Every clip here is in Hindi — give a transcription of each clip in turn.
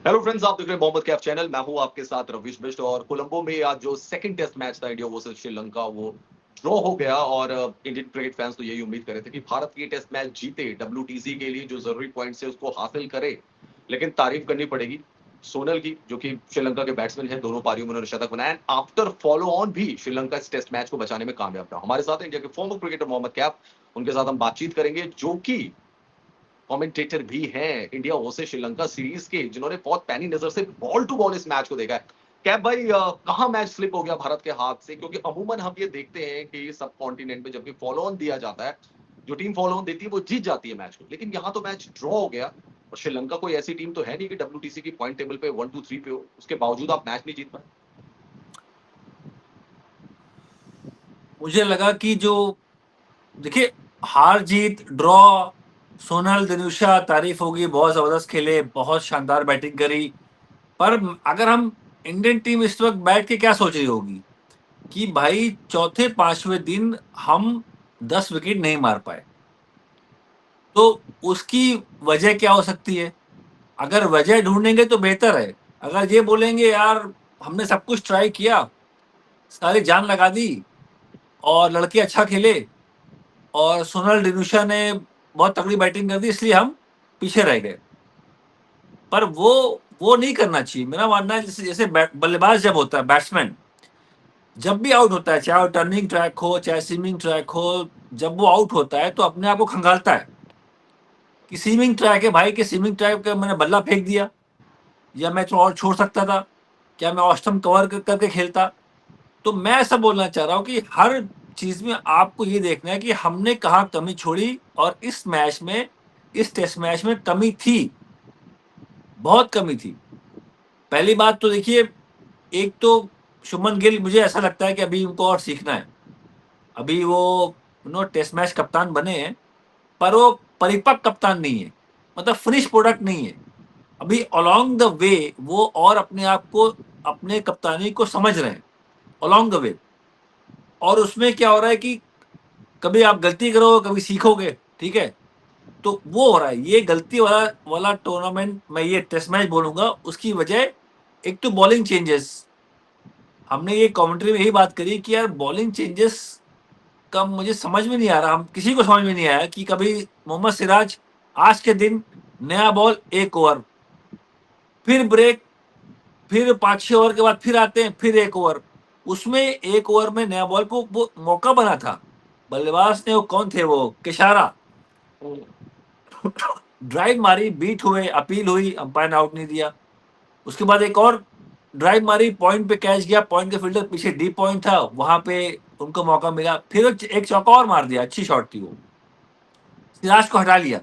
हेलो फ्रेंड्स, आप देख रहे हैं मोहम्मद कैफ चैनल। मैं हूं आपके साथ रविश बिष्ट। और कोलंबो में आज जो सेकंड टेस्ट मैच था इंडिया वर्सेस श्रीलंका, वो ड्रॉ हो गया। और इंडियन क्रिकेट फैंस तो यही उम्मीद कर रहे थे कि भारत ये टेस्ट मैच जीते, डब्ल्यूटीसी के लिए जो जरूरी पॉइंट्स है उसको हासिल करे। लेकिन तारीफ करनी पड़ेगी सोनल की, जो कि श्रीलंका के बैट्समैन हैं। दोनों पारियों में उन्होंने शतक बनाया। आफ्टर फॉलो ऑन भी श्रीलंका इस टेस्ट मैच को बचाने में कामयाब रहा। हमारे साथ इंडिया के फॉर्मर क्रिकेटर मोहम्मद कैफ, उनके साथ हम बातचीत करेंगे, जो कि कमेंटेटर भी हैं इंडिया वर्सेस श्रीलंका सीरीज के, जिन्होंने बहुत पैनी नजर से बॉल टू बॉल इस मैच को देखा है। कैब भाई, कहां मैच स्लिप हो गया भारत के हाथ से? क्योंकि अमूमन हम ये देखते हैं कि सब कॉन्टिनेंट में जब भी फॉलो ऑन दिया जाता है, जो टीम फॉलो ऑन देती है वो जीत जाती है मैच को। लेकिन यहाँ तो मैच ड्रॉ हो गया। और श्रीलंका कोई ऐसी टीम तो है नहीं कि डब्ल्यूटीसी की पॉइंट टेबल पे 1 2 3 पे हो, उसके बावजूद आप मैच नहीं जीत पाए। मुझे लगा कि जो देखिए, हार जीत ड्रॉ, सोनल दिनुशा तारीफ होगी, बहुत जबरदस्त खेले, बहुत शानदार बैटिंग करी। पर अगर हम इंडियन टीम इस वक्त बैठ के क्या सोच रही होगी कि भाई चौथे पांचवें दिन हम 10 विकेट नहीं मार पाए, तो उसकी वजह क्या हो सकती है? अगर वजह ढूंढेंगे तो बेहतर है। अगर ये बोलेंगे यार हमने सब कुछ ट्राई किया, सारी जान लगा दी और लड़के अच्छा खेले और सोनल डिनुशा ने बहुत तगड़ी बैटिंग कर दी इसलिए हम पीछे रह गए, पर वो नहीं करना चाहिए। मेरा मानना है जैसे जैसे बल्लेबाज जब होता है, बैट्समैन जब भी आउट होता है, चाहे वो टर्निंग ट्रैक हो चाहे सीमिंग ट्रैक हो, जब वो आउट होता है तो अपने आप को खंगालता है कि सीमिंग ट्रैक है भाई, कि सीमिंग ट्रैक का मैंने बल्ला फेंक दिया, या मैं थोड़ा और छोड़ सकता था, क्या मैं ऑस्टम कवर करके खेलता। तो मैं ऐसा बोलना चाह रहा हूँ कि हर चीज में आपको ये देखना है कि हमने कहाँ कमी छोड़ी, और इस मैच में, इस टेस्ट मैच में कमी थी, बहुत कमी थी। पहली बात तो देखिए, एक तो शुभमन गिल, मुझे ऐसा लगता है कि अभी उनको और सीखना है। अभी वो टेस्ट मैच कप्तान बने हैं, पर वो परिपक्व कप्तान नहीं है, मतलब फिनिश प्रोडक्ट नहीं है। अभी अलोंग द वे वो और अपने आप को, अपने कप्तानी को समझ रहे हैं अलोंग द वे। और उसमें क्या हो रहा है कि कभी आप गलती करोगे, कभी सीखोगे, ठीक है। तो वो हो रहा है, ये गलती वाला वाला टूर्नामेंट, मैं ये टेस्ट मैच बोलूंगा। उसकी वजह एक तो बॉलिंग चेंजेस, हमने ये कमेंट्री में यही बात करी कि यार बॉलिंग चेंजेस का मुझे समझ में नहीं आ रहा, हम किसी को समझ में नहीं आया कि कभी मोहम्मद सिराज आज के दिन नया बॉल 1 ओवर, फिर ब्रेक, फिर 5 6 ओवर के बाद फिर आते हैं, फिर 1 ओवर। उसमें 1 ओवर में नया बॉल को वो मौका बना था, बल्लेबाज ने, वो कौन थे, वो केशारा, ड्राइव मारी, बीट हुए, अपील हुई, अंपायर ने आउट नहीं दिया। उसके बाद एक और ड्राइव मारी, पॉइंट पे कैच गया, पॉइंट के फील्डर पीछे डीप पॉइंट था, वहां पे उनको मौका मिला, फिर एक चौका और मार दिया, अच्छी शॉट थी वो, सिराज को हटा लिया।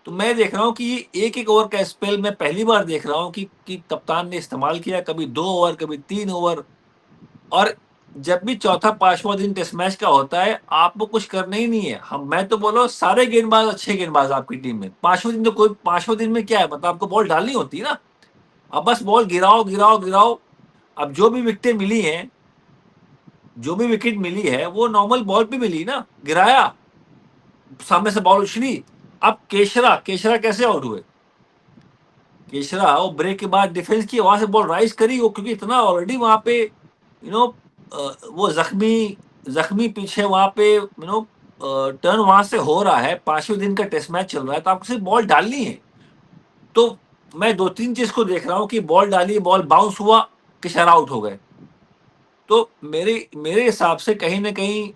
तो मैं देख रहा हूँ कि ये एक एक ओवर का स्पेल मैं पहली बार देख रहा हूँ कि कप्तान ने इस्तेमाल किया, कभी 2 ओवर, कभी 3 ओवर। और जब भी चौथा पांचवा दिन टेस्ट मैच का होता है, आपको कुछ करना ही नहीं है। हम, मैं तो बोलो सारे गेंदबाज अच्छे गेंदबाज आपकी टीम में, पांचवें दिन तो कोई, पांचवें दिन में क्या है, मतलब आपको बॉल डालनी होती है ना, अब बस बॉल गिराओ गिराओ गिराओ। अब जो भी विकेटें मिली हैं, जो भी विकेट मिली है वो नॉर्मल बॉल पे मिली ना, गिराया, सामने से बॉल उछली। अब केशरा, केशरा कैसे आउट हुए? केशरा वो ब्रेक के बाद डिफेंस की, वहां से बॉल राइज करी वो, क्योंकि इतना ऑलरेडी वहां पे वो जख्मी, जख्मी पीछे वहां पे टर्न वहां से हो रहा है, पांचवें दिन का टेस्ट मैच चल रहा है, तो आपको सिर्फ बॉल डालनी है। तो मैं दो तीन चीज को देख रहा हूँ कि बॉल डाली, बॉल बाउंस हुआ, केशरा आउट हो गए। तो मेरे मेरे हिसाब से कहीं ना कहीं,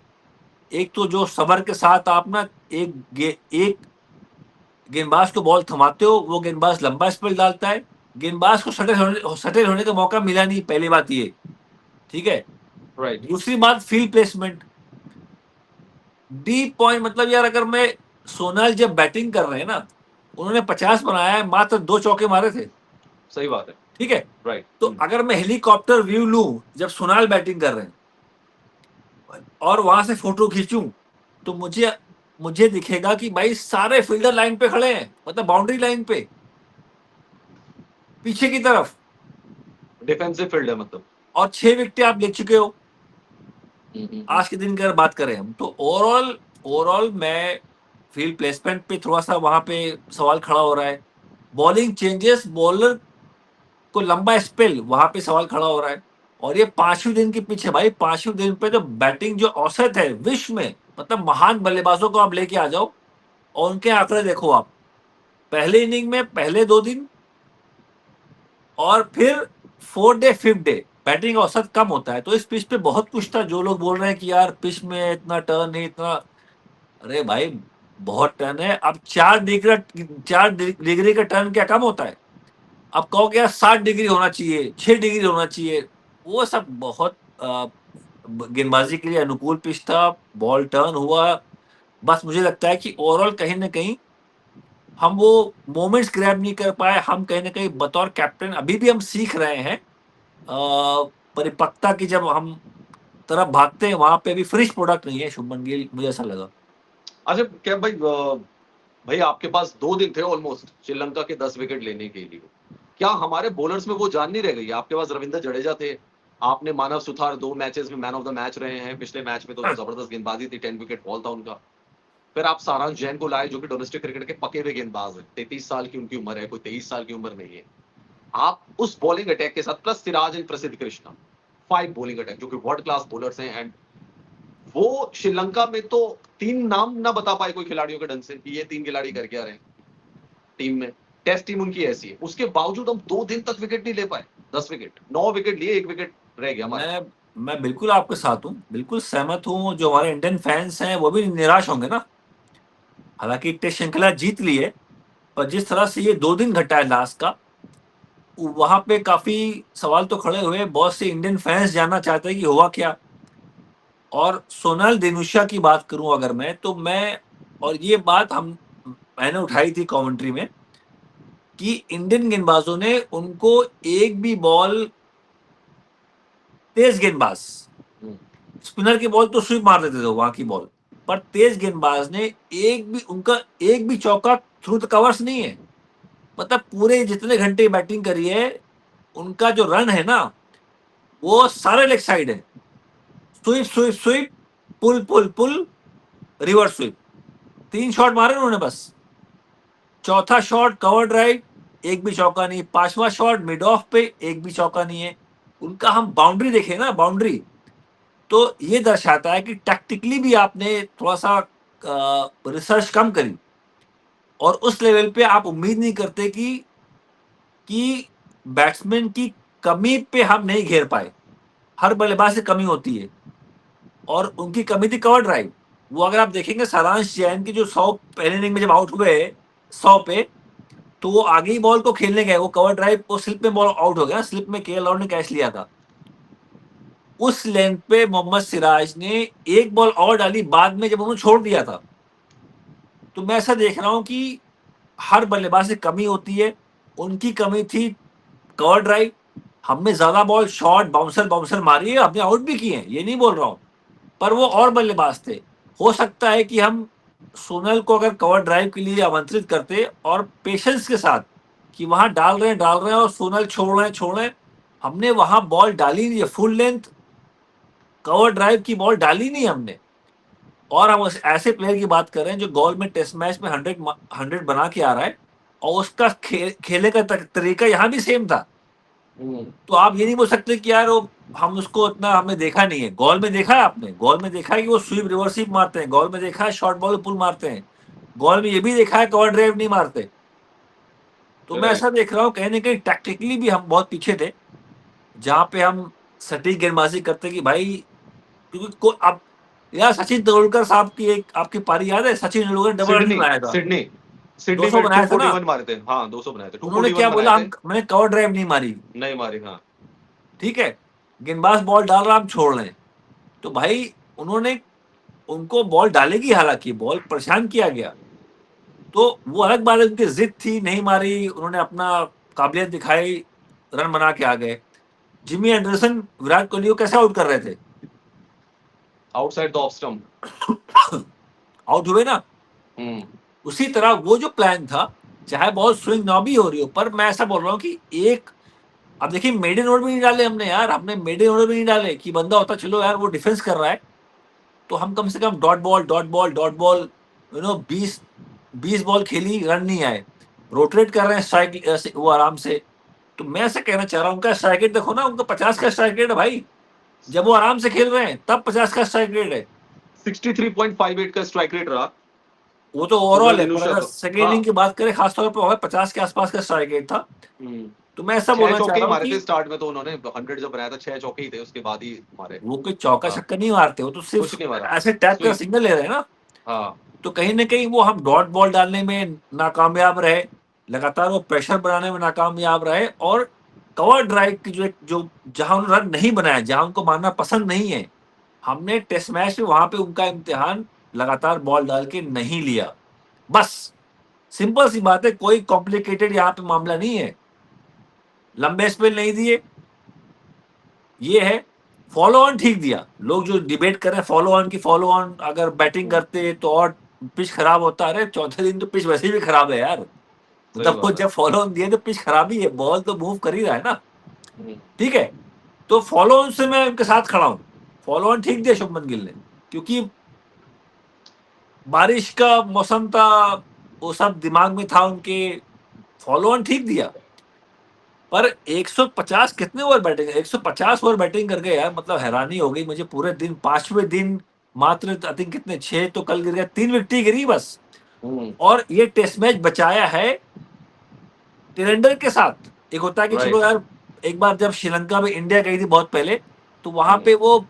एक तो जो सबर के साथ आप ना एक गेंदबाज को बॉल थमाते हो, वो गेंदबाज लंबा स्पेल डालता है, गेंदबाज को सटल होने का मौका मिला नहीं, पहली बात ये, ठीक है। राइट। दूसरी बात, फील्ड प्लेसमेंट, डीप पॉइंट, मतलब यार अगर मैं, सोनल जब बैटिंग कर रहे हैं ना, उन्होंने 50 बनाया है, मात्र 2 चौके मारे थे, सही बात है। ठीक है। राइट। तो अगर मैं हेलीकॉप्टर व्यू लूं, जब सोनाल बैटिंग कर रहे हैं और वहां से फोटो खींचूं, तो मुझे मुझे दिखेगा कि भाई सारे फील्डर लाइन पे खड़े हैं, मतलब बाउंड्री लाइन पे, पीछे की तरफ, डिफेंसिव फील्ड है मतलब। और 6 विकेटें आप ले चुके हो हम्म। आज के दिन की अगर बात करें हम। तो ओवरऑल ओवरऑल मैं फील्ड प्लेसमेंट पे थोड़ा सा वहां पे सवाल खड़ा हो रहा है। बॉलिंग चेंजेस, बॉलर को लंबा स्पेल, वहां पे सवाल खड़ा हो रहा है। और ये 5वें दिन की पिच है भाई, 5वें दिन पे तो बैटिंग जो औसत है विश्व में, मतलब महान बल्लेबाजों को आप लेके आ जाओ और उनके आंकड़े देखो आप, पहले इनिंग में पहले 2 दिन और फिर 4th day 5th day batting औसत कम होता है। तो इस पिच पे बहुत कुछ था। जो लोग बोल रहे हैं कि यार पिच में इतना टर्न नहीं, इतना, अरे भाई बहुत टर्न है। अब 4 डिग्री का टर्न क्या कम होता है? अब कहो कि यार 60 डिग्री होना चाहिए, 6 डिग्री होना चाहिए, वो सब बहुत गेंदबाजी के लिए अनुकूल पिच था। बॉल टर्न हुआ। बस मुझे लगता है कि ओवरऑल कहीं ना कहीं हम वो मोमेंट्स ग्रैब नहीं कर पाए। हम कहीं ना कहीं बतौर कैप्टन अभी भी हम सीख रहे हैं परिपक्वता की। जब हम तरफ भागते हैं वहां पे भी फ्रिश प्रोडक्ट नहीं है शुभमन गिल, मुझे ऐसा लगा। अच्छा क्या भाई, भाई आपके पास 2 दिन थे ऑलमोस्ट श्रीलंका के 10 विकेट लेने के लिए। क्या हमारे बॉलर्स में वो जान नहीं रह गई? आपके पास रविंद्र जडेजा थे, आपने मानव सुथार 2 मैचेस में मैन ऑफ द मैच रहे हैं, पिछले मैच में तो जबरदस्त गेंदबाजी थी, 10 विकेट फॉल था उनका। फिर आप सारांश जैन को लाए जो कि डोमेस्टिक क्रिकेट के पके हुए गेंदबाज हैं, 33 साल की उनकी उम्र है, कोई 23 साल की उम्र नहीं है। आप उस बॉलिंग अटैक के साथ प्लस सिराज एंड प्रसिद्ध कृष्णा, 5 बॉलिंग अटैक जो कि वर्ल्ड क्लास बॉलर्स हैं, एंड वो श्रीलंका में तो 3 नाम ना बता पाए कोई खिलाड़ियों के ढंग से कि ये 3 खिलाड़ी करके आ रहे हैं टीम में। टेस्ट टीम उनकी ऐसी है, उसके बावजूद हम 2 दिन तक विकेट नहीं ले पाए। 10 विकेट, 9 विकेट लिए, 1 विकेट रह गया हमारा। मैं मैं बिल्कुल आपके साथ हूँ, बिल्कुल सहमत हूँ। जो हमारे इंडियन फैंस हैं वो भी निराश होंगे ना। हालांकि टेस्ट श्रृंखला जीत ली है, पर जिस तरह से ये 2 दिन घटा है लास्ट का, वहां पे काफी सवाल तो खड़े हुए। बहुत से इंडियन फैंस जानना चाहते हैं कि हुआ क्या। और सोनल दिनुशा की बात करूं अगर मैं, तो मैं, और ये बात मैंने उठाई थी कमेंट्री में कि इंडियन गेंदबाजों ने उनको एक भी बॉल, तेज गेंदबाज, हम्म, स्पिनर की बॉल तो स्वीप मार देते थे वहां की बॉल, पर तेज गेंदबाज ने एक भी चौका थ्रू द कवर्स नहीं है। मतलब पूरे जितने घंटे बैटिंग करी है, उनका जो रन है ना, वो सारे लेग साइड है। स्वीप स्वीप स्वीप, पुल पुल पुल, रिवर्स स्वीप, 3 शॉट मारे उन्होंने बस। चौथा शॉट कवर ड्राइव, एक भी चौका नहीं। 5वां शॉट मिड ऑफ पे, एक भी चौका नहीं है उनका। हम बाउंड्री देखें ना, बाउंड्री, तो ये दर्शाता है कि टैक्टिकली भी आपने थोड़ा सा रिसर्च कम करी। और उस लेवल पे आप उम्मीद नहीं करते कि बैट्समैन की कमी पे हम नहीं घेर पाए। हर बल्लेबाज से कमी होती है, और उनकी कमी थी कवर ड्राइव। वो अगर आप देखेंगे सारांश जैन की जो 100 पहले इनिंग में जब आउट हुए 100 पे, तो वो आगे ही बॉल को खेलने गए, वो कवर ड्राइव, वो स्लिप में बॉल आउट हो गया। स्लिप में केएल राहुल ने कैच लिया था। उस लेंथ पे मोहम्मद सिराज ने एक बॉल और डाली बाद में जब उन्होंने छोड़ दिया था। तो मैं ऐसा देख रहा हूं कि हर बल्लेबाज से कमी होती है। उनकी कमी थी कवर ड्राइव। हमने ज्यादा बॉल शॉर्ट बाउंसर बाउंसर मारी है, हमने आउट भी किए हैं, ये नहीं बोल रहा हूं, पर वो और बल्लेबाज थे। हो सकता है कि हम सोनल को अगर कवर ड्राइव के लिए आमंत्रित करते और पेशेंस के साथ कि वहां डाल रहे हैं और सोनल छोड़ रहे हैं, हमने वहां बॉल डाली नहीं है। फुल लेंथ कवर ड्राइव की बॉल डाली नहीं हमने। और हम ऐसे प्लेयर की बात कर रहे हैं जो गोल में टेस्ट मैच में 100 बना के आ रहा है, और उसका खेलने का तरीका यहाँ भी सेम था। हम्म। तो आप ये नहीं बोल सकते कि यार वो हम उसको इतना हमने देखा नहीं है। गोल में देखा है आपने, गोल में देखा है कि वो स्वीप रिवर्स स्वीप मारते हैं, गोल में देखा है शॉर्ट बॉल पुल मारते हैं, गोल में ये भी देखा है कवर ड्राइव नहीं मारते। तो मैं ऐसा राइट। देख रहा हूँ कहीं ना कहीं टैक्टिकली भी हम बहुत पीछे थे। जहां पे हम सटीक गेंदबाजी करते कि भाई, क्योंकि अब यार सचिन तेंदुलकर साहब की एक आपकी पारी याद है? सचिन तेंदुलकर ने डबल हंड्रेड सिडनी, बनाया था, सिडनी, सिडनी 200 में बनाया था ना। 241 मारे थे। हाँ 200 बनाए थे, उन्होंने 241 क्या बनाए बोला, थे। हम मैंने कवर ड्राइव नहीं मारी। नहीं मारी, हाँ। ठीक है, गेंदबाज बॉल डाल रहा हम छोड़ रहे हैं। तो भाई उन्होंने, उनको बॉल डालेगी, हालांकि बॉल परेशान किया गया, तो वो अलग बात है। उनकी जिद थी, नहीं मारी, उन्होंने अपना काबिलियत दिखाई, रन बना के आ गए। जिमी एंडरसन विराट कोहली को कैसे आउट कर रहे थे? Outside the off stump. Out हुए ना। हम्म। उसी तरह वो जो प्लान था, चाहे बहुत स्विंग ना भी हो रही हो, पर मैं ऐसा बोल रहा हूँ कि एक, अब देखिए मेडन ओवर भी नहीं डाले हमने यार, हमने मेडन ओवर भी नहीं डाले कि बंदा होता चलो यार वो डिफेंस कर रहा है, तो हम कम से कम डॉट बॉल 20 20 बॉल खेली, रन नहीं आए। रोटेट कर रहे हैं स्ट्राइक वो आराम से। तो मैं ऐसा कहना चाह रहा हूँ, उनका स्ट्राइक रेट देखो ना, उनका 50 का स्ट्राइक रेट है भाई। जब वो आराम से खेल रहे हैं तब 50 का स्ट्राइक रेट है। 63.58 का स्ट्राइक रेट रहा वो तो सोनल ओवरऑल है, पर दिनुशा अगर का। सेकेंड हाँ। इनिंग की बात करें खासतौर पर, 50 के आसपास का स्ट्राइक रेट था। हम्म। तो मैं ऐसा 6 बोलना चाह चौके ही रहा हूँ मारे थे कि स्टार्ट में, तो उन्होंने 100 जब बनाया था 6 चौके ही थे, उसके बाद ही मारे। वो कोई चौका हाँ, छक्का नहीं मारते, वो तो कुछ सिर्फ नहीं मारा, ऐसे टैप कर स्विंग। सिग्नल ले रहे हैं ना। हाँ। तो कहीं ना कहीं वो हम डॉट बॉल डालने में नाकामयाब रहे, लगातार वो प्रेशर बनाने में नाकामयाब रहे, और कवर ड्राइव की जो जहां उन्होंने रन नहीं बनाया, जहां उनको मारना पसंद नहीं है, हमने टेस्ट मैच में वहां पे उनका इम्तिहान लगातार बॉल डाल के नहीं लिया। बस सिंपल सी बात है, कोई कॉम्प्लिकेटेड यहाँ पे मामला नहीं है। लंबे स्पेल नहीं दिए, ये है। फॉलो ऑन ठीक दिया। लोग जो डिबेट कर रहे हैं फॉलो ऑन की, फॉलो ऑन अगर बैटिंग करते तो और पिच खराब होता, अरे चौथे दिन तो पिच वैसे भी खराब है यार। सही मतलब वो बात है। जब फॉलो ऑन दिए तो पिच खराब ही है, बॉल तो मूव कर ही रहा है ना। हम्म। ठीक है, तो फॉलो ऑन से मैं उनके साथ खड़ा हूं। फॉलो ऑन ठीक दिया शुभमन गिल ने, क्योंकि बारिश का मौसम था, वो सब दिमाग में था उनके। फॉलो ऑन ठीक दिया, पर 150 कितने ओवर बैटिंग, 150 ओवर बैटिंग कर गए यार। मतलब हैरानी हो गई मुझे पूरे दिन, पांचवें दिन मात्र आई थिंक कितने, 6 तो कल गिर गया, 3 विकेट गिरी बस। हम्म। और ये टेस्ट मैच बचाया है टिरेंडर के साथ। एक होता है कि चलो राइट। यार, एक बार जब श्रीलंका में इंडिया गई थी बहुत पहले, तो वहां हम्म। पे वो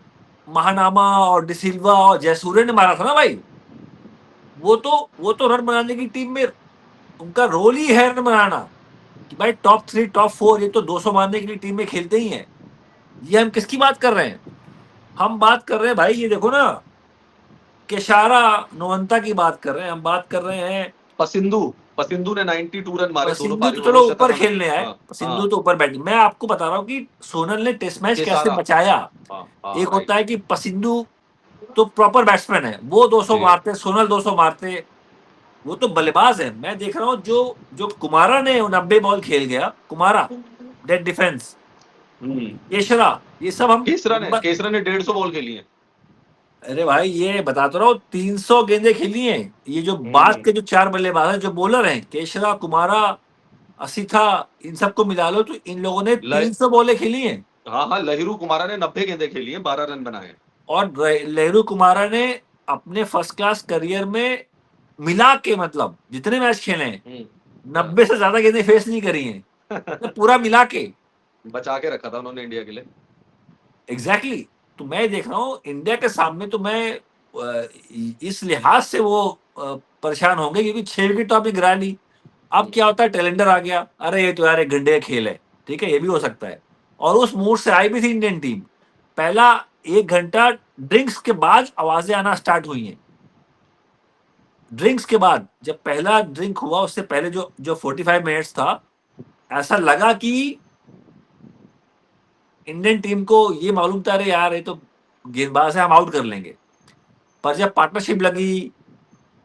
महानामा और डिसिल्वा और जयसूर्य ने मारा था ना भाई। वो तो रन बनाने की टीम में उनका रोल ही है रन बनाना, कि भाई टॉप 3 टॉप 4 ये तो 200 मारने के लिए टीम में खेलते ही हैं। ये हम किसकी बात कर रहे हैं? हम बात कर रहे हैं भाई, ये देखो ना, केशारा नोवंता की बात कर रहे हैं, हम बात कर रहे हैं। पसिंदू, पसिंदू ने 92 रन मारे दोनों सिंधु तो पारियों में, चलो दो ऊपर शतक हम। खेलने आए, हाँ। सिंधु हाँ। तो ऊपर बैटिंग, मैं आपको बता रहा हूँ कि सोनल ने टेस्ट मैच कैसे केसारा। बचाया। हाँ हाँ, एक राइट। होता है कि पसिंधु तो प्रॉपर बैट्समैन है, वो 200 जी। मारते, सोनल 200 मारते, वो तो बल्लेबाज है। मैं देख रहा हूँ जो जो कुमारा ने 90 बॉल खेल गया, कुमारा डेड डिफेंस, हम्म। केशरा, ये सब हम नंबर। केसरा ने 150 बॉल खेली है। अरे भाई ये बता तो रहा हूँ, 300 गेंदें खेली हैं। ये जो बाद हम्म। के जो 4 बल्लेबाज हैं, जो बॉलर हैं, केशरा, कुमारा, असिथा, इन सबको मिला लो तो इन लोगों ने ल... 300 बॉलें खेली हैं। हाँ हाँ, लहिरू कुमारा ने 90 गेंदें खेली है, 12 रन बनाए। और लहरू कुमारा ने अपने फर्स्ट क्लास करियर में मिला के, मतलब जितने मैच खेले हैं, हाँ। 90 से ज्यादा गेंदें फेस नहीं करी हैं, मतलब पूरा मिला के। बचा के रखा था उन्होंने इंडिया के लिए। Exactly exactly। तो मैं देख रहा हूँ इंडिया के सामने, तो मैं इस लिहाज से वो परेशान होंगे, क्योंकि 6 विकेट तो आपने गिरा ली। अब क्या होता है, टैलेंडर आ गया, अरे ये तो यार एक घंटे का खेल है, ठीक है, ये भी हो सकता है। और उस मूड से आई भी थी इंडियन टीम। पहला 1 घंटा ड्रिंक्स के बाद आवाजें आना स्टार्ट हुई हैं। ड्रिंक्स के बाद, जब पहला ड्रिंक हुआ, उससे पहले जो जो 45 मिनट्स था, ऐसा लगा कि इंडियन टीम को ये मालूम था, अरे यार ये तो गेंदबाज है, हम आउट कर लेंगे। पर जब पार्टनरशिप लगी,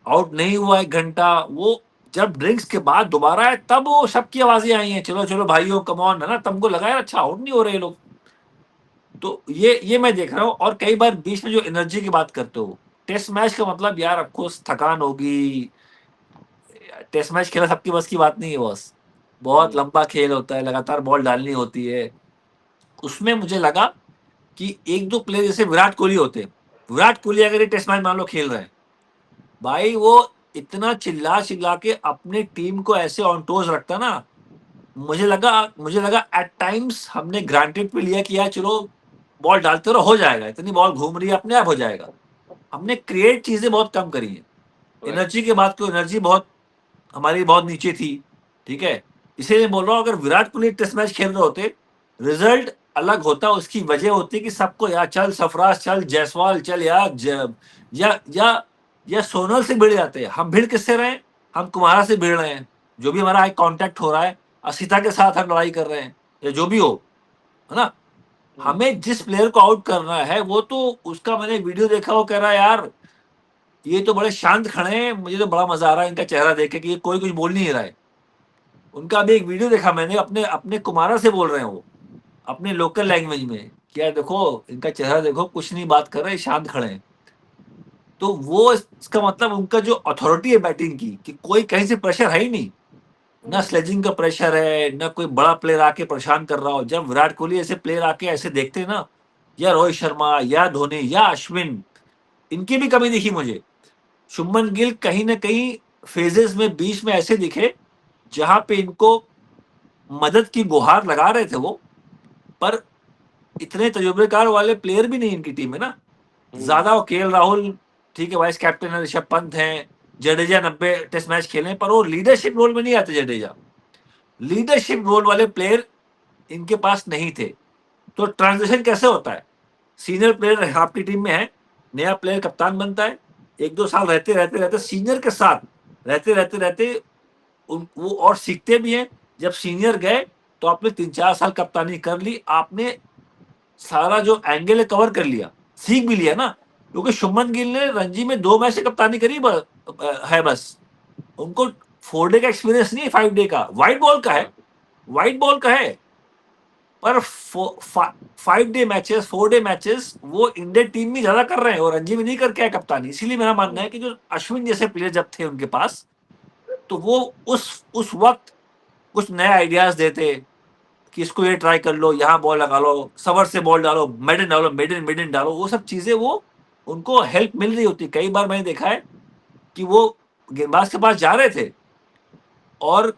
आउट नहीं हुआ 1 घंटा, वो जब ड्रिंक्स के बाद दोबारा है, तब वो सबकी आवाजें आई हैं, चलो चलो भाइयों कम ऑन, है ना, तुमको लगा यार अच्छा आउट नहीं हो रहे ये लोग। तो ये मैं देख रहा हूँ। और कई बार बीच में जो एनर्जी की बात करते हो, टेस्ट मैच का मतलब यार आपको थकान होगी, टेस्ट मैच खेला सबकी बस की बात नहीं है बॉस। बहुत हम्म। लंबा खेल होता है, लगातार बॉल डालनी होती है। उसमें मुझे लगा कि एक दो प्लेयर जैसे विराट कोहली होते, विराट कोहली अगर ये टेस्ट मैच मान लो खेल रहे हैं, भाई वो इतना चिल्ला चिल्ला के अपने टीम को ऐसे ऑन टोज रखता ना। मुझे लगा एट टाइम्स हमने ग्रांटेड पे लिया कि यार चलो बॉल डालते रहो, हो जाएगा, इतनी बॉल घूम रही है अपने आप हो जाएगा। हमने क्रिएट चीजें बहुत कम करी हैं। राइट। एनर्जी की बात को, एनर्जी बहुत हमारी बहुत नीचे थी। ठीक है, इसीलिए बोल रहा हूँ, अगर विराट कोहली टेस्ट मैच खेल रहे होते, रिजल्ट अलग होता। उसकी वजह होती कि सबको यार चल सरफराज, चल जायसवाल, चल यार या सोनल से भिड़ जाते। हम भिड़ किससे रहे हैं? हम कुमारा से भिड़ रहे हैं, जो भी हमारा आई कांटेक्ट हो रहा है, असिता के साथ हम लड़ाई कर रहे हैं, या जो भी हो, है ना। हम्म। हमें जिस प्लेयर को आउट करना है, वो तो उसका मैंने वीडियो देखा, वो कह रहा है यार ये तो बड़े शांत खड़े हैं, मुझे तो बड़ा मजा आ रहा है इनका चेहरा देख के कि ये कोई कुछ बोल नहीं रहा है। उनका अभी एक वीडियो देखा मैंने, अपने अपने कुमारा से बोल रहे हैं वो, अपने लोकल लैंग्वेज में, कि यार देखो इनका चेहरा देखो, कुछ नहीं बात कर रहे, शांत खड़े हैं। तो वो इसका मतलब उनका जो अथॉरिटी है बैटिंग की, कि कोई कहीं से प्रेशर है ही नहीं। ना स्लेजिंग का प्रेशर है, ना कोई बड़ा प्लेयर आके परेशान कर रहा हो। जब विराट कोहली ऐसे प्लेयर आके ऐसे देखते हैं ना, या रोहित शर्मा या धोनी या अश्विन, इनकी भी कमी दिखी मुझे। शुभमन गिल कहीं ना कहीं फेजेस में बीच में ऐसे दिखे जहां पे इनको मदद की गुहार लगा रहे थे वो, पर इतने तजुर्बेकार वाले प्लेयर भी नहीं इनकी टीम में ना। ज्यादा वो केएल राहुल, ठीक है, वाइस कैप्टन है, ऋषभ पंत है, जडेजा 90 टेस्ट मैच खेले हैं, पर वो लीडरशिप रोल में नहीं आते जडेजा। लीडरशिप रोल वाले प्लेयर इनके पास नहीं थे। तो ट्रांजिशन कैसे होता है? सीनियर प्लेयर आपकी टीम में है, नया प्लेयर कप्तान बनता है, एक दो साल रहते रहते रहते सीनियर के साथ रहते रहते रहते वो और सीखते भी हैं। जब सीनियर गए तो आपने 3-4 साल कप्तानी कर ली, आपने सारा जो एंगल है कवर कर लिया, सीख भी लिया ना। क्योंकि शुभमन गिल ने रणजी में 2 मैच से कप्तानी करी है बस। उनको 4 डे का एक्सपीरियंस नहीं है, 5 डे का। व्हाइट बॉल का है, व्हाइट बॉल का है, पर 5 डे मैचेस, 4 डे मैचेस वो इंडियन टीम में ज्यादा कर रहे हैं और रणजी में नहीं करके आए कप्तानी। इसीलिए मेरा मानना है कि जो अश्विन जैसे प्लेयर जब थे उनके पास, तो वो उस वक्त कुछ नए आइडियाज देते कि इसको ये ट्राई कर लो, यहाँ बॉल लगा लो, सवर से बॉल डालो, मेडन डालो, मेडन मेडन डालो, वो सब चीजें वो उनको हेल्प मिल रही होती। कई बार मैंने देखा है कि वो गेंदबाज के पास जा रहे थे और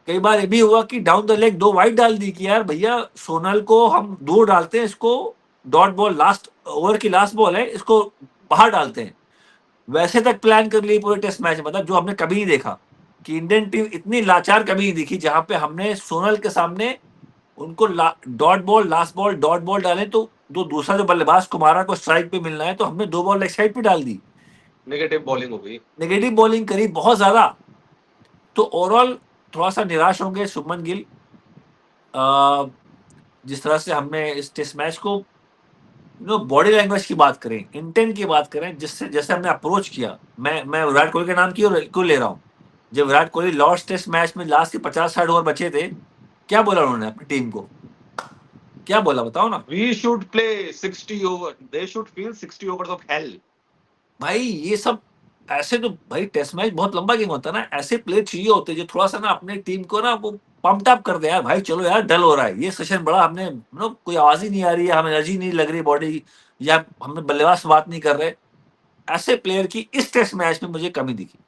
कई बार ये भी हुआ कि डाउन द लेग 2 वाइड डाल दी कि यार भैया सोनल को हम दूर डालते हैं, इसको डॉट बॉल, लास्ट ओवर की लास्ट बॉल है, इसको बाहर डालते हैं। वैसे तक प्लान कर ली पूरे टेस्ट मैच में, मतलब जो हमने कभी नहीं देखा कि इंडियन टीम इतनी लाचार कभी नहीं दिखी, जहां पे हमने सोनल के सामने उनको dot ball, last ball, dot ball डाले तो जो दूसरा जो बल्लेबाज कुमारा को स्ट्राइक पे मिलना है, तो हमने 2 बॉल लेग साइड पे डाल दी, नेगेटिव बॉलिंग हो गई। नेगेटिव बॉलिंग करी बहुत ज्यादा। तो ओवरऑल थोड़ा सा निराश होंगे शुभमन गिल। जिस तरह से हमने इस टेस्ट मैच को, बॉडी लैंग्वेज की बात करें, इंटेंट की बात करें, जिससे जैसे हमने अप्रोच किया, मैं विराट कोहली के नाम क्यों ले रहा हूँ? जब Virat Kohli last test match में लास्ट के 50-60 ओवर बचे थे, क्या बोला उन्होंने अपनी टीम को? क्या बोला बताओ ना we should play 60 over, they should feel 60 overs of hell. भाई। ये सब ऐसे तो भाई टेस्ट मैच बहुत लंबा गेम होता है ना, ऐसे प्लेयर चाहिए होते हैं जो थोड़ा सा ना अपने टीम को ना वो पंप्ड अप कर दे, यार भाई चलो यार डल हो रहा है ये सेशन बड़ा, हमने कोई आवाज ही नहीं आ रही है, हमें एनर्जी नहीं लग रही बॉडी, या हमें बल्लेबाज से बात नहीं कर रहे। ऐसे प्लेयर की इस टेस्ट मैच में मुझे कमी दिखी।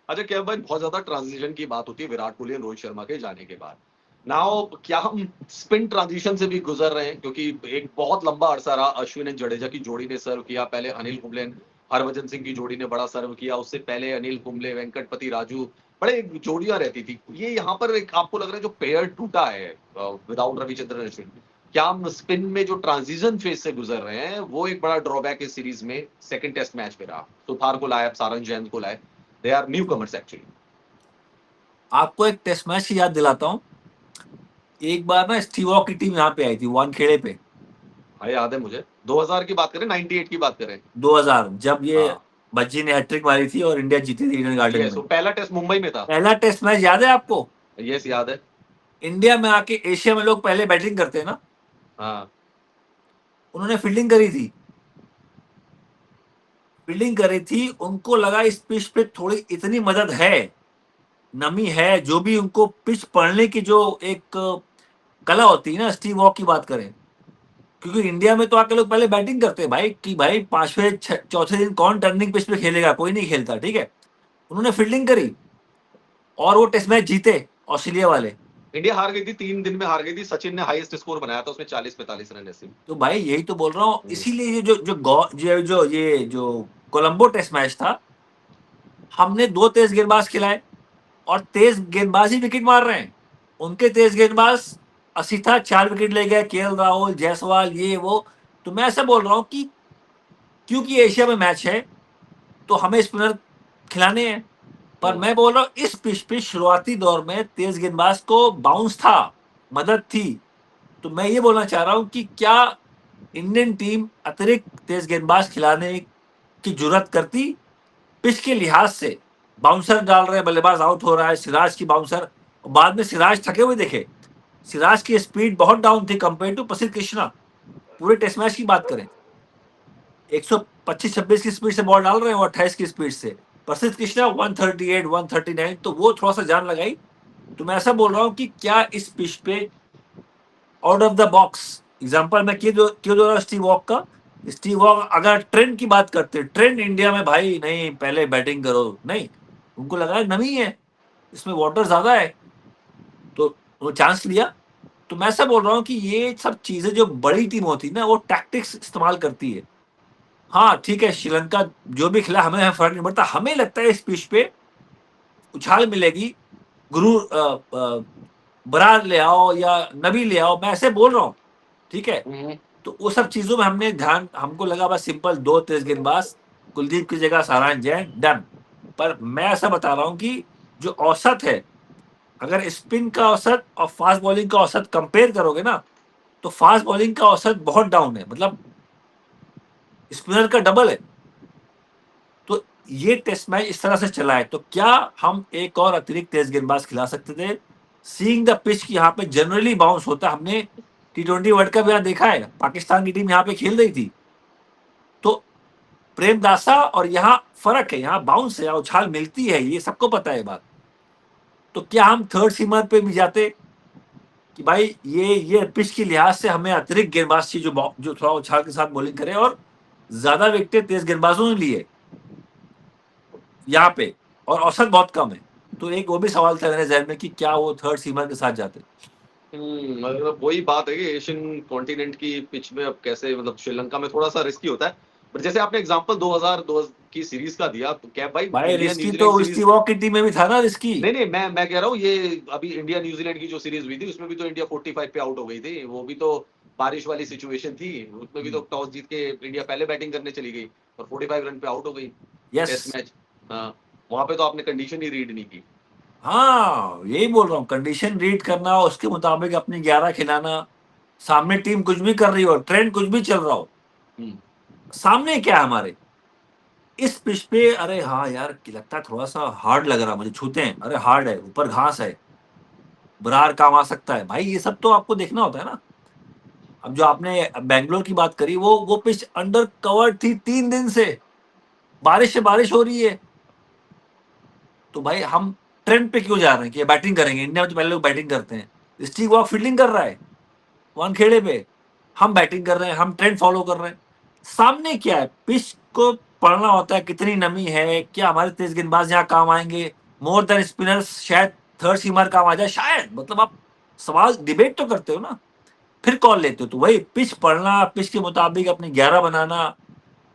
अच्छा क्या भाई, बहुत ज्यादा ट्रांजिशन की बात होती है विराट कोहली और रोहित शर्मा के जाने के बाद। नाउ क्या हम स्पिन ट्रांजिशन से भी गुजर रहे हैं? क्योंकि एक बहुत लंबा अरसा रहा अश्विन एंड जडेजा की जोड़ी ने सर्व किया, पहले अनिल कुंबले हरभजन सिंह की जोड़ी ने बड़ा सर्व किया, उससे पहले अनिल कुंबले, वेंकटपति राजू, बड़े जोड़ियां रहती थी। ये यहाँ पर एक आपको लग रहा है जो पेयर टूटा है विदाउट रविचंद्रन अश्विन, क्या हम स्पिन में जो ट्रांजिशन फेज से गुजर रहे हैं वो एक बड़ा ड्रॉबैक इस सीरीज में सेकंड टेस्ट मैच में रहा? सुथार को लाए, सारंग जैन को लाए, they are newcomers actually. आपको एक टेस्ट मैच की याद दिलाता हूँ। एक बार ना स्टीव वॉ की टीम यहाँ पे आई थी वानखेड़े पे। हाँ याद है मुझे। 2000 की बात करें, 98 की बात करें। 2000 जब ये हाँ भज्जी ने हैट्रिक मारी थी और इंडिया जीती थी ईडन गार्डन यस, में। वो पहला टेस्ट मुंबई में था। पहला टेस्ट मैच याद है आपको? यस याद है। इंडिया में आके एशिया में लोग पहले बैटिंग करते हैं ना, हाँ उन्होंने फील्डिंग करी थी, फील्डिंग करी थी। उनको लगा इस पिच पे थोड़ी इतनी मदद है, नमी है, जो भी उनको पिच पढ़ने की जो एक कला होती है ना, स्टीव वॉ की बात करें। क्योंकि इंडिया में तो आके लोग पहले बैटिंग करते हैं भाई, कि भाई पांचवें चौथे दिन कौन टर्निंग पिच पे खेलेगा, कोई नहीं खेलता, ठीक है। उन्होंने फील्डिंग करी और वो टेस्ट मैच जीते ऑस्ट्रेलिया वाले। इंडिया हार गई थी, 3 दिन में हार गई थी। सचिन ने हाईएस्ट स्कोर बनाया था उसमें, 40-45 रन ऐसे। तो भाई यही तो बोल रहा हूँ, इसीलिए ये जो कोलंबो टेस्ट मैच था, हमने 2 तेज गेंदबाज खिलाए और तेज गेंदबाज ही विकेट मार रहे हैं। उनके तेज गेंदबाज असिथा 4 विकेट ले गए, केएल राहुल, जायसवाल, ये वो। तो मैं ऐसा बोल रहा हूँ कि क्योंकि एशिया में मैच है तो हमें स्पिनर खिलाने हैं, पर मैं बोल रहा हूँ इस पिच पे शुरुआती दौर में तेज गेंदबाज को बाउंस था, मदद थी। तो मैं ये बोलना चाह रहा हूँ कि क्या इंडियन टीम अतिरिक्त तेज गेंदबाज खिलाने की जरूरत करती? पिच के लिहाज से बाउंसर डाल रहे हैं, बल्लेबाज आउट हो रहा है, सिराज की बाउंसर, बाद में सिराज थके हुए दिखे। सिराज की स्पीड बहुत डाउन थी कंपेयर टू प्रसिद्ध कृष्णा। पूरे टेस्ट मैच की बात करें, 125-26 की स्पीड से बॉल डाल रहे हैं और 28 की स्पीड से। प्रसिद्ध कृष्णा 138 139, तो वो थोड़ा सा जान लगाई। तो मैं ऐसा बोल रहा हूँ कि क्या इस पिच पे out of the box example मैं क्यों दे रहा हूँ स्टीव वॉक का। स्टीव वॉक अगर ट्रेंड की बात करते, ट्रेंड इंडिया में भाई नहीं पहले बैटिंग करो, नहीं, उनको लगा है नमी है, इसमें वाटर ज्यादा है, तो वो चांस लिया। तो मैं ऐसा बोल रहा हूँ कि ये सब चीजें जो बड़ी टीम होती है ना, वो टैक्टिक्स इस्तेमाल करती है। हाँ ठीक है, श्रीलंका जो भी खिला हमें फर्क नहीं पड़ता, हमें लगता है इस पिच पे उछाल मिलेगी, गुरु बरार ले आओ या नबी ले आओ, मैं ऐसे बोल रहा हूँ, ठीक है। तो वो सब चीजों में हमने ध्यान, हमको लगा बस सिंपल 2 तेज गेंदबाज, कुलदीप की जगह सारांश जैन, डन। पर मैं ऐसा बता रहा हूँ कि जो औसत है, अगर स्पिन का औसत और फास्ट बॉलिंग का औसत कंपेयर करोगे ना, तो फास्ट बॉलिंग का औसत बहुत डाउन है, मतलब स्पिनर का डबल है। तो ये टेस्ट मैच इस तरह से चला है, तो क्या हम एक और अतिरिक्त तेज गेंदबाज खिला सकते थे? सीइंग द पिच की यहाँ पे जनरली बाउंस होता है, हमने T20 वर्ल्ड कप यहाँ देखा है, पाकिस्तान की टीम यहाँ पे खेल रही थी, तो प्रेमदासा और यहाँ फर्क है, यहाँ बाउंस है, यहाँ उछाल मिलती है, ये सबको पता है बात। तो क्या हम थर्ड सीमर पे भी जाते कि भाई ये पिच की लिहाज से हमें अतिरिक्त गेंदबाज चाहिए जो थोड़ा उछाल के साथ बॉलिंग करे, और ज्यादा विकेटें तेज गेंदबाजों ने लिए यहाँ पे, और औसत बहुत कम है। तो एक वो भी सवाल था मेरे जहन में कि क्या वो थर्ड सीमर के साथ जाते। मतलब वही बात है कि एशियन कॉन्टिनेंट की पिच में अब कैसे, मतलब श्रीलंका में थोड़ा सा रिस्की होता है। बट जैसे आपने एग्जांपल 2002 की सीरीज का दिया, तो क्या भाई भाई इंडिया रिस्की तो न्यूजीलैंड स्टीव सीरीज, वॉक की टीम में भी था ना रिस्की। नहीं नहीं, मैं कह रहा हूँ ये अभी इंडिया न्यूजीलैंड की जो सीरीज हुई थी, उसमें भी तो इंडिया 45 पे आउट हो गई थी, वो भी तो बारिश वाली सिचुएशन थी, उसमें भी तो टॉस जीत के इंडिया पहले बैटिंग करने चली गई और 45 रन पे आउट हो गई। यस। टेस्ट मैच, हाँ, वहां पे तो आपने कंडीशन ही रीड नहीं की। हाँ यही बोल रहा हूँ, कंडीशन रीड करना, उसके मुताबिक अपनी 11 खिलाना, सामने टीम कुछ भी कर रही हो, ट्रेंड कुछ भी चल रहा हो, हम्म, सामने क्या है हमारे इस पिच पे, अरे हाँ यार लगता है थोड़ा सा हार्ड लग रहा है मुझे, छूते हैं, अरे हार्ड है, ऊपर घास है, बरार काम आ सकता है, भाई ये सब तो आपको देखना होता है ना। अब जो आपने बैंगलोर की बात करी, वो पिच अंडर कवर्ड थी 3 दिन से, बारिश से बारिश हो रही है, तो भाई हम ट्रेंड पे क्यों जा रहे हैं कि बैटिंग करेंगे, इंडिया में तो पहले लोग बैटिंग करते हैं, स्टीव वॉक फील्डिंग कर रहा है वानखेड़े पे, हम बैटिंग कर रहे हैं, हम ट्रेंड फॉलो कर रहे हैं। सामने क्या है, पिच को पढ़ना होता है, कितनी नमी है, क्या हमारे तेज गेंदबाज यहाँ काम आएंगे, मोर देन स्पिनर्स, शायद थर्ड सीमर काम आ जाए, शायद, मतलब आप सवाल डिबेट तो करते हो ना, फिर कॉल लेते हो, तो वही पिच पढ़ना, पिच के मुताबिक अपनी 11 बनाना,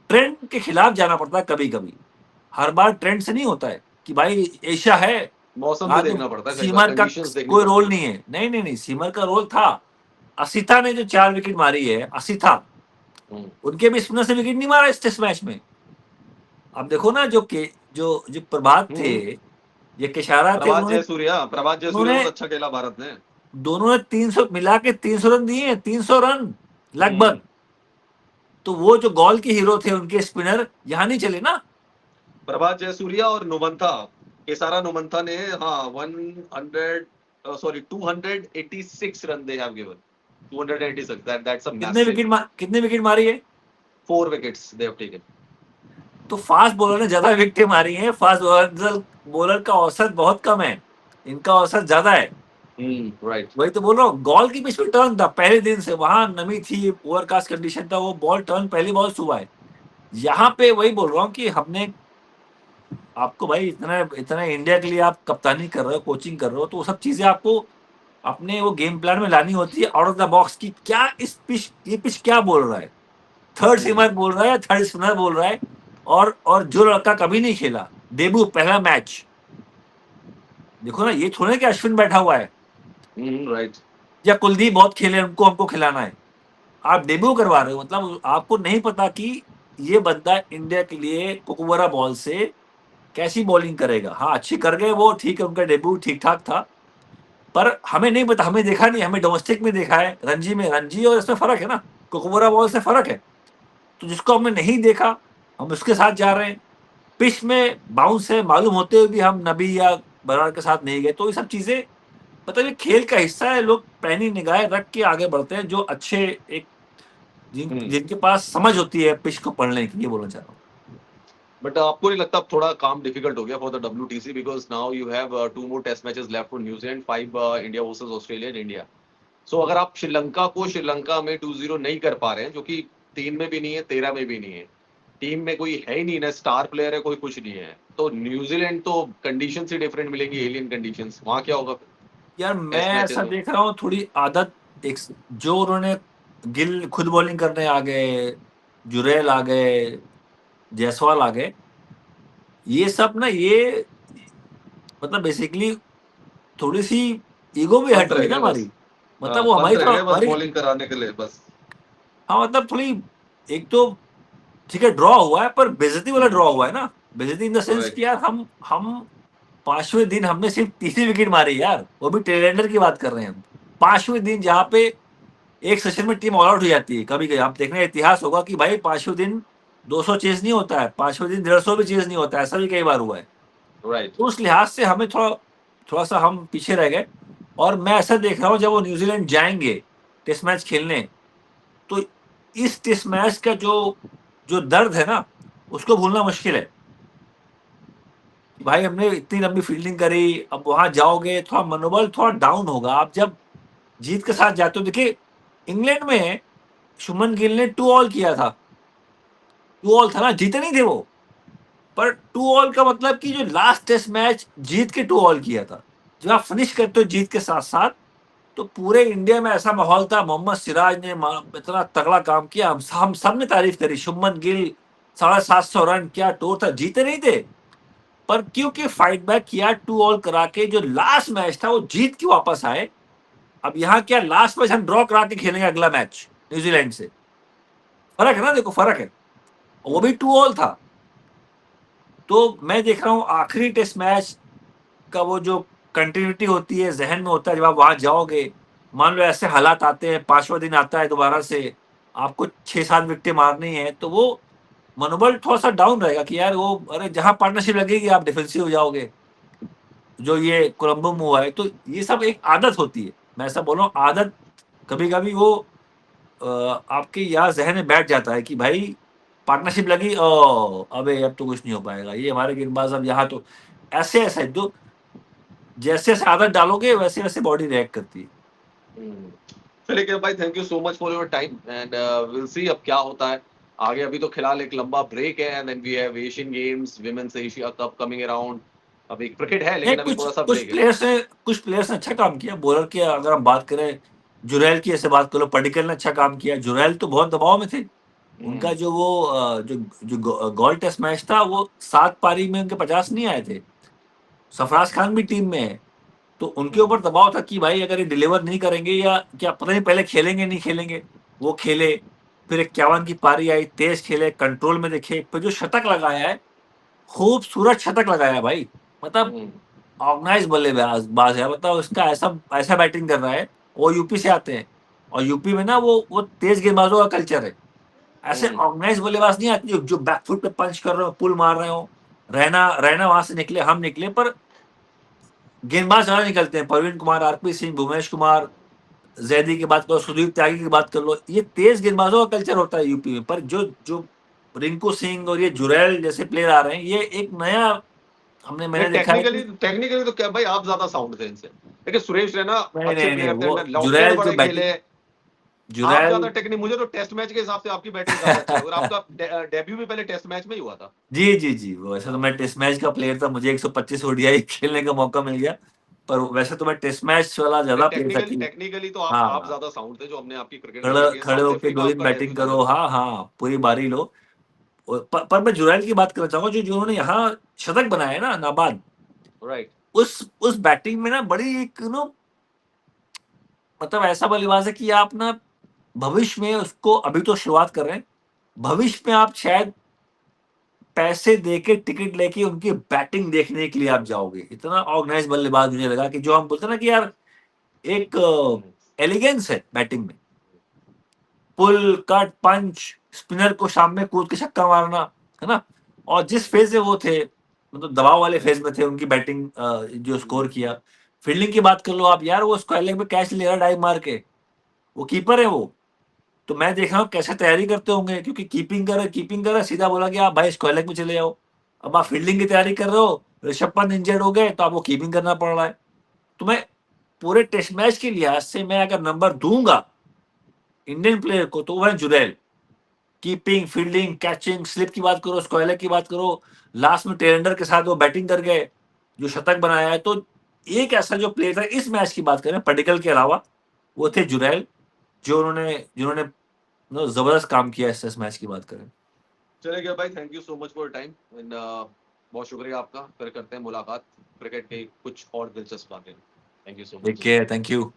ट्रेंड के खिलाफ जाना पड़ता है कभी कभी, हर बार ट्रेंड से नहीं होता है कि भाई एशिया है, मौसम भी हाँ तो देखना पड़ता है, कई बार सीमर का कंडीशंस देखनी कोई पड़ती रोल है। नहीं है, नहीं नहीं नहीं, सीमर का रोल था। असिथा ने जो 4 विकेट मारी है, असिथा, हम्म, उनके भी स्पिनर से विकेट नहीं मारा इस टेस्ट मैच में। अब देखो ना, जो प्रभात थे, हम्म, ये केशारा थे, उन्होंने प्रभात जयसूर्या उन्होंने बहुत अच्छा खेला भारत ने। दोनों ने 300 मिला के 300 रन दिए हैं, 300 रन लगभग। तो वो जो गॉल के हीरो थे उनके स्पिनर यहाँ नहीं चले ना। प्रभात जयसूर्या और नुमंथा, केसारा नुमंथा ने, हाँ, 100, sorry 286 run they have given, 286, that's a massive, कितने विकेट मारी है? 4 विकेट्स दे हैव टेकन। तो फास्ट बॉलर ने ज्यादा विकेट मारी है, फास्ट बॉलर का औसत बहुत कम है, इनका औसत ज्यादा है। राइट। वही तो बोल रहा हूँ, बॉल की पिच पे टर्न था पहले दिन से, वहां नमी थी, ओवरकास्ट कंडीशन था, वो बॉल टर्न पहली बॉल सुबह है। यहाँ पे वही बोल रहा हूँ कि हमने आपको भाई इतना इतना इंडिया के लिए आप कप्तानी कर रहे हो, कोचिंग कर रहे हो, तो वो सब चीजें आपको अपने वो गेम प्लान में लानी होती है, आउट ऑफ द बॉक्स की, क्या इस पिच, ये पिच क्या बोल रहा है, थर्ड सीमर बोल रहा है, थर्ड स्पिनर बोल रहा है, और जो लड़का कभी नहीं खेला, डेब्यू पहला मैच, देखो ना, ये थोड़ा कि अश्विन बैठा हुआ है राइट। या कुलदीप बहुत खेले उनको हमको खिलाना है, आप डेब्यू करवा रहे हो, मतलब आपको नहीं पता कि ये बंदा इंडिया के लिए कुकुबरा बॉल से कैसी बॉलिंग करेगा। हाँ अच्छी कर गए वो, ठीक है, उनका डेब्यू ठीक ठाक था, पर हमें नहीं पता, हमें देखा नहीं, हमें डोमेस्टिक में देखा है, रणजी में, रणजी और इसमें फर्क है ना, कुकुबरा बॉल से फर्क है, तो जिसको हमने नहीं देखा हम उसके साथ जा रहे हैं, पिच में बाउंस है मालूम होते हुए भी हम नबी या बरार के साथ नहीं गए, तो ये सब चीजें मतलब ये खेल का हिस्सा है, लोग पैनी निगाहें रख के आगे बढ़ते हैं, जो अच्छे एक जिनके पास समझ होती है पिच को पढ़ने की, ये बोलना चाह रहा हूँ। बट आपको नहीं लगता अब थोड़ा काम डिफिकल्ट हो गया for the WTC because now you have 2 more test matches left for न्यूजीलैंड, 5 India versus Australia and India. So अगर आप श्रीलंका को श्रीलंका में 2-0 नहीं कर पा रहे हैं, जो कि 3 में भी नहीं है 13 में भी नहीं है, टीम में कोई है ही नहीं ना, स्टार प्लेयर है कोई, कुछ नहीं है, तो न्यूजीलैंड तो कंडीशन ही डिफरेंट मिलेगी, एलियन कंडीशंस, वहां क्या होगा यार मैं टेस्ट मैचेस ऐसा में? देख रहा हूँ थोड़ी आदत, एक जो उन्होंने गिल खुद बॉलिंग करने आ गए, जुरेल आ गए, जायसवाल आ गए, ये सब ना ये मतलब बेसिकली थोड़ी सी ईगो भी हट पंत गई रह ना गए हमारी, बस। मतलब वो पंत हमारी रह थोड़ा गए बस हमारी, बॉलिंग कराने के लिए बस। हाँ मतलब थोड़ी, एक तो ठीक है ड्रॉ हुआ है पर बेइज्जती वाला ड्रॉ हुआ है ना, बेइज्जती इन द सेंस राइट। कि यार हम 5वें दिन हमने सिर्फ 3 ही विकेट मारी यार, वो भी टेलेंडर की बात कर रहे हैं हम। 5वें दिन जहाँ पे एक सेशन में टीम ऑल आउट हो जाती है, कभी कभी आप देखना इतिहास होगा कि भाई 5वें दिन 200 चेज नहीं होता है, 5वें दिन 150 भी चेज नहीं होता है, ऐसा भी कई बार हुआ है। राइट। तो उस लिहाज से हमें थोड़ा थोड़ा सा हम पीछे रह गए। और मैं ऐसा देख रहा हूँ जब वो न्यूजीलैंड जाएंगे टेस्ट मैच खेलने, तो इस टेस्ट मैच का जो जो दर्द है ना, उसको भूलना मुश्किल है। भाई हमने इतनी लंबी फील्डिंग करी, अब वहां जाओगे थोड़ा मनोबल थोड़ा डाउन होगा। आप जब जीत के साथ जाते हो, देखिए इंग्लैंड में शुभमन गिल ने 2 ऑल किया था, 2 ऑल था ना, जीते नहीं थे वो, पर 2 ऑल का मतलब कि जो लास्ट टेस्ट मैच जीत के 2 ऑल किया था, जब आप फिनिश करते हो जीत के साथ साथ, तो पूरे इंडिया में ऐसा माहौल था, मोहम्मद सिराज ने इतना तगड़ा काम किया, हम सब ने तारीफ करी, शुभमन गिल 750 रन क्या टोर था, जीते नहीं थे, पर क्योंकि फाइट बैक किया 2 ऑल करा के, जो लास्ट मैच था वो जीत के वापस आए। अब यहाँ क्या लास्ट मैच हम ड्रॉ करा के खेलेंगे अगला मैच न्यूजीलैंड से, फर्क है ना, देखो फर्क है, वो भी 2 ऑल था। तो मैं देख रहा हूँ आखिरी टेस्ट मैच का वो जो कंटिन्यूटी होती है जहन में होता है, जब आप वहां जाओगे, मान लो ऐसे हालात आते हैं, 5वां दिन आता है दोबारा से, आपको 6-7 विकेटें मारनी है, तो वो मनोबल थोड़ा सा डाउन रहेगा कि यार वो, अरे जहां पार्टनरशिप लगेगी आप डिफेंसिव हो जाओगे, जो ये कोलंबो में हुआ है। तो ये सब एक आदत होती है, मैं ऐसा बोल रहा हूँ, आदत कभी कभी वो आपके यहाँ जहन में बैठ जाता है कि भाई पार्टनरशिप लगी, ओ अबे अब तो कुछ नहीं हो पाएगा, ये हमारे गेंदबाज अब यहाँ तो ऐसे ऐसे जो जैसे जैसे आदत डालोगे वैसे वैसे बॉडी रिएक्ट करती है। चलिए भाई, thank you so much for your time and will see अब क्या होता है आगे। अभी तो फिलहाल एक लंबा ब्रेक है and then we have Asian Games, women's Asia Cup coming around. अभी क्रिकेट है नहीं, लेकिन अभी कुछ थोड़ा सा कुछ ब्रेक है। प्लेयर्स ने कुछ प्लेयर्स ने अच्छा काम किया, बॉलर की अगर हम बात करें, जुरैल की ऐसे बात करो, पडिक्कल ने अच्छा काम किया, जुरैल तो बहुत दबाव में थे। उनका जो वो जो गोल टेस्ट मैच था, वो 7 पारी में उनके 50 नहीं आए थे। सरफराज खान भी टीम में है, तो उनके ऊपर दबाव था कि भाई अगर ये डिलीवर नहीं करेंगे या क्या पता नहीं, पहले खेलेंगे नहीं खेलेंगे। वो खेले, फिर 51 की पारी आई, तेज खेले, कंट्रोल में देखे, फिर जो शतक लगाया है, खूबसूरत शतक लगाया है भाई, मतलब ऑर्गेनाइज बल्लेबाज बाज है, मतलब उसका ऐसा ऐसा बैटिंग कर रहा है। वो यूपी से आते हैं, और यूपी में ना वो तेज गेंदबाजों का कल्चर है, ऐसे ऑर्गेनाइज बल्लेबाज नहीं आते जो बैकफुट पे पंच कर रहे हो, पुल मार रहे हो। रहना रहना वहां से निकले, हम निकले, पर गेंदबाज ज्यादा निकलते हैं, परवीन कुमार, आरपी सिंह, भुवनेश कुमार, जैदी की बात करो, सुदीप त्यागी की बात कर लो, ये तेज गेंदबाजों का कल्चर होता है यूपी में। पर जो जो रिंकू सिंह और ये जुरैल जैसे प्लेयर आ रहे हैं, ये एक नया मैंने देखा है टेक्निकली कि टेक्निकली तो क्या भाई, आप ज्यादा साउंड थे इनसे, देखिए सुरेश रैना नहीं अच्छे नहीं नहीं, प्लेयर थे, वो लॉन्टेड जुरैल जो बड़े बैटिंग, खेले। आप जुरैल, ज्यादा टेक्निक, मुझे तो टेस्ट मैच के हिसाब से आपकी बैटिंग ज्यादा अच्छी लगी, और आपका डेब्यू भी पहले टेस्ट मैच में ही हुआ था। जी जी जी, वैसे तो हाँ। मैं टेस्ट मैच का प्लेयर था, मुझे 125 ओडीआई खेलने का मौका मिल गया, पर वैसे तो मैं टेस्ट मैच वाला ज्यादा प्लेयर था टेक्निकली कि टेक्निकली तो आप हाँ, ज्यादा साउंड थे, जो हमने आपकी क्रिकेट खड़े में देखी है। खड़े साउथ होके अफ्रीका 2 दिन आपका डेब्यू बैटिंग था करो, जब। हाँ हाँ पूरी बारी लो। पर मैं जुरैल की बात करना चाहूंगा, जो जो उन्होंने यहाँ शतक बनाया है ना नाबाद, राइट। उस बैटिंग में ना बड़ी एक मतलब ऐसा बल्लेबाज है कि आप ना भविष्य में उसको, अभी तो शुरुआत कर रहे हैं, भविष्य में आप शायद पैसे देके टिकट लेके उनकी बैटिंग देखने के लिए आप जाओगे, इतना ऑर्गेनाइज बल्लेबाज मुझे लगा, कि जो हम बोलते हैं ना कि यार एक एलिगेंस है बैटिंग में, पुल कट पंच, स्पिनर को सामने कूद के छक्का मारना, है ना। और जिस फेज से वो थे, मतलब दबाव वाले फेज में थे, उनकी बैटिंग जो स्कोर किया। फील्डिंग की बात कर लो आप यार, वो स्क्वायर लेग में कैच ले रहा डाइव मार के, वो कीपर है वो। तो मैं देख रहा हूँ कैसे तैयारी करते होंगे, क्योंकि कीपिंग कर सीधा बोला कि आप भाई स्क्वायर लेग में चले जाओ, अब आप फील्डिंग की तैयारी कर रहे हो, ऋषभ पंत इंजर्ड हो गए तो आपको कीपिंग करना पड़ रहा है। तो मैं पूरे टेस्ट मैच के लिहाज से मैं अगर नंबर दूंगा इंडियन प्लेयर को तो वह है Jurel. Keeping, fielding, catching, slip की बात करो, स्क्वायर की बात करो, लास्ट में टेरेंडर के साथ वो बैटिंग कर गए, जो शतक बनाया है। तो एक ऐसा जो प्लेयर था इस मैच की बात करें पडिक्कल के अलावा, वो थे जुरैल, जिन्होंने जबरदस्त काम किया इस टेस्ट मैच की बात करें। चलेगा भाई, thank you so much for time and बहुत शुक्रिया आपका। फिर करते हैं मुलाकात क्रिकेट के कुछ और दिलचस्प बातें। Thank you so take much. Care, thank you.